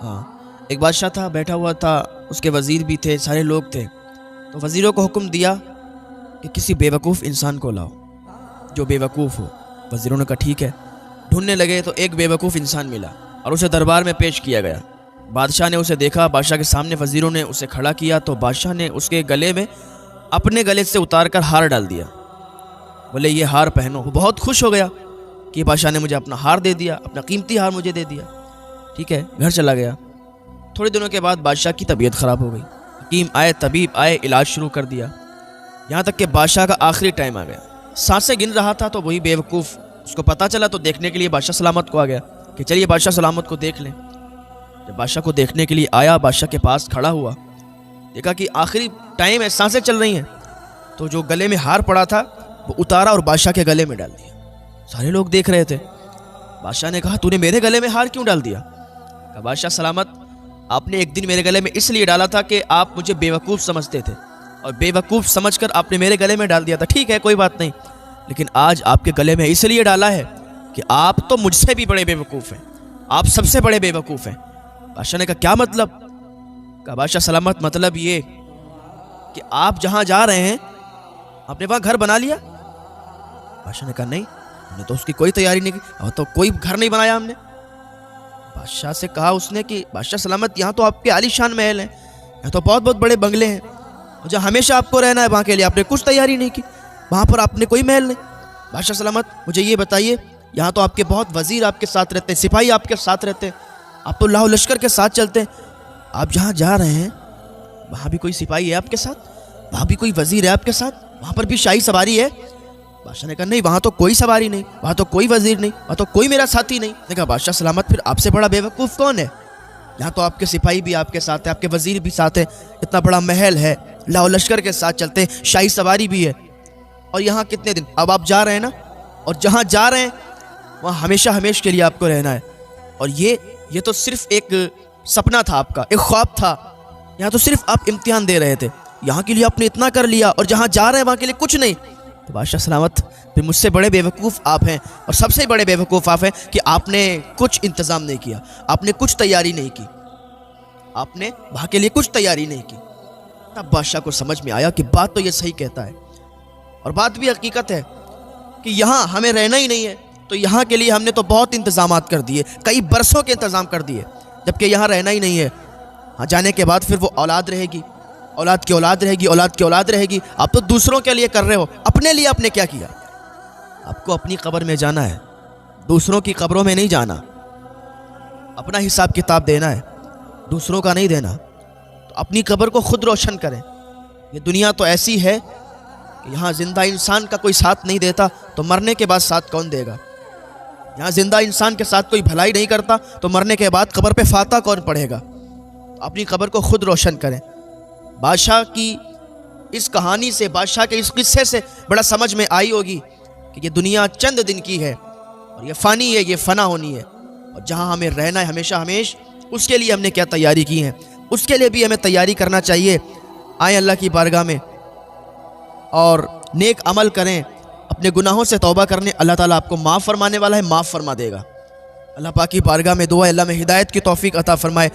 हाँ, एक बादशाह था, बैठा हुआ था, उसके वज़ीर भी थे, सारे लोग थे। तो वज़ीरों को हुक्म दिया कि किसी बेवकूफ़ इंसान को लाओ जो बेवकूफ़ हो। वज़ीरों ने कहा ठीक है। ढूंढने लगे तो एक बेवकूफ़ इंसान मिला और उसे दरबार में पेश किया गया। बादशाह ने उसे देखा, बादशाह के सामने वज़ीरों ने उसे खड़ा किया तो बादशाह ने उसके गले में अपने गले से उतार कर हार डाल दिया। बोले ये हार पहनो। वो बहुत खुश हो गया कि बादशाह ने मुझे अपना हार दे दिया, अपना कीमती हार मुझे दे दिया। ठीक है, घर चला गया। थोड़े दिनों के बाद बादशाह की तबीयत ख़राब हो गई। हकीम आए, तबीब आए, इलाज शुरू कर दिया। यहाँ तक कि बादशाह का आखिरी टाइम आ गया। सांसें गिन रहा था तो वही बेवकूफ़, उसको पता चला तो देखने के लिए बादशाह सलामत को आ गया कि चलिए बादशाह सलामत को देख लें। जब बादशाह को देखने के लिए आया, बादशाह के पास खड़ा हुआ, देखा कि आखिरी टाइम है, सांसें चल रही हैं, तो जो गले में हार पड़ा था वो उतारा और बादशाह के गले में डाल दिया। सारे लोग देख रहे थे। बादशाह ने कहा तूने मेरे गले में हार क्यों डाल दिया? कहा बादशाह सलामत, आपने एक दिन मेरे गले में इसलिए डाला था कि आप मुझे बेवकूफ़ समझते थे और बेवकूफ़ समझकर आपने मेरे गले में डाल दिया था। ठीक है, कोई बात नहीं, लेकिन आज आपके गले में इसलिए डाला है कि आप तो मुझसे भी बड़े बेवकूफ़ हैं, आप सबसे बड़े बेवकूफ़ हैं। बादशाह ने कहा क्या मतलब? कहा बादशाह सलामत, मतलब ये कि आप जहाँ जा रहे हैं आपने वहाँ घर बना लिया। बादशाह ने कहा नहीं, हमने तो उसकी कोई तैयारी नहीं की, और तो कोई घर नहीं बनाया हमने। बादशाह से कहा उसने कि बादशाह सलामत, यहाँ तो आपके आलीशान महल हैं, यहाँ तो बहुत बहुत बड़े बंगले हैं, और जहाँ हमेशा आपको रहना है वहाँ के लिए आपने कुछ तैयारी नहीं की, वहाँ पर आपने कोई महल नहीं। बादशाह सलामत, मुझे ये बताइए, यहाँ तो आपके बहुत वज़ीर आपके साथ रहते हैं, सिपाही आपके साथ रहते हैं, आप तो लाहौ लश्कर के साथ चलते हैं, आप जहाँ जा रहे हैं वहाँ भी कोई सिपाही है आपके साथ, वहाँ भी कोई वज़ीर है आपके साथ, वहाँ पर भी शाही सवारी है? बादशाह ने कहा नहीं, वहाँ तो कोई सवारी नहीं, वहाँ तो कोई वज़ीर नहीं, वहाँ तो कोई मेरा साथी नहीं। ने कहा बादशाह सलामत, फिर आपसे बड़ा बेवकूफ़ कौन है? यहाँ तो आपके सिपाही भी आपके साथ है, आपके वज़ीर भी साथ है, इतना बड़ा महल है, लाहौ लश्कर के साथ चलते हैं, शाही सवारी भी है, और यहाँ कितने दिन? अब आप जा रहे हैं ना, और जहाँ जा रहे हैं वहाँ हमेशा हमेश के लिए आपको रहना है, और ये तो सिर्फ एक सपना था आपका, एक ख्वाब था। यहाँ तो सिर्फ आप इम्तिहान दे रहे थे, यहाँ के लिए आपने इतना कर लिया और जहाँ जा रहे हैं वहाँ के लिए कुछ नहीं। तो बादशाह सलामत, फिर मुझसे बड़े बेवकूफ़ आप हैं, और सबसे बड़े बेवकूफ़ आप हैं कि आपने कुछ इंतज़ाम नहीं किया, आपने कुछ तैयारी नहीं की, आपने वहाँ के लिए कुछ तैयारी नहीं की। तब बादशाह को समझ में आया कि बात तो ये सही कहता है, और बात भी हकीकत है कि यहाँ हमें रहना ही नहीं है, तो यहाँ के लिए हमने तो बहुत इंतज़ामात कर दिए, कई बरसों के इंतज़ाम कर दिए, जबकि यहाँ रहना ही नहीं है। हाँ, जाने के बाद फिर वो औलाद रहेगी, औलाद की औलाद रहेगी, औलाद की औलाद रहेगी। आप तो दूसरों के लिए कर रहे हो, अपने लिए आपने क्या किया? आपको अपनी कब्र में जाना है, दूसरों की कब्रों में नहीं जाना। अपना हिसाब किताब देना है, दूसरों का नहीं देना। तो अपनी कब्र को खुद रोशन करें। ये दुनिया तो ऐसी है कि यहाँ ज़िंदा इंसान का कोई साथ नहीं देता, तो मरने के बाद साथ कौन देगा? यहाँ ज़िंदा इंसान के साथ कोई भलाई नहीं करता, तो मरने के बाद कब्र पे फाता कौन पढ़ेगा? तो अपनी कब्र को खुद रोशन करें। बादशाह की इस कहानी से, बादशाह के इस किस्से से बड़ा समझ में आई होगी कि ये दुनिया चंद दिन की है और ये फ़ानी है, ये फ़ना होनी है, और जहाँ हमें रहना है हमेशा हमेश, उसके लिए हमने क्या तैयारी की है, उसके लिए भी हमें तैयारी करना चाहिए। आए अल्लाह की बारगाह में और नेक अमल करें, अपने गुनाहों से तौबा करने, अल्लाह ताला आपको माफ़ फरमाने वाला है, माफ़ फरमा देगा। अल्लाह पाक की बारगाह में दुआ है अल्लाह में हिदायत की तौफीक अता फरमाए।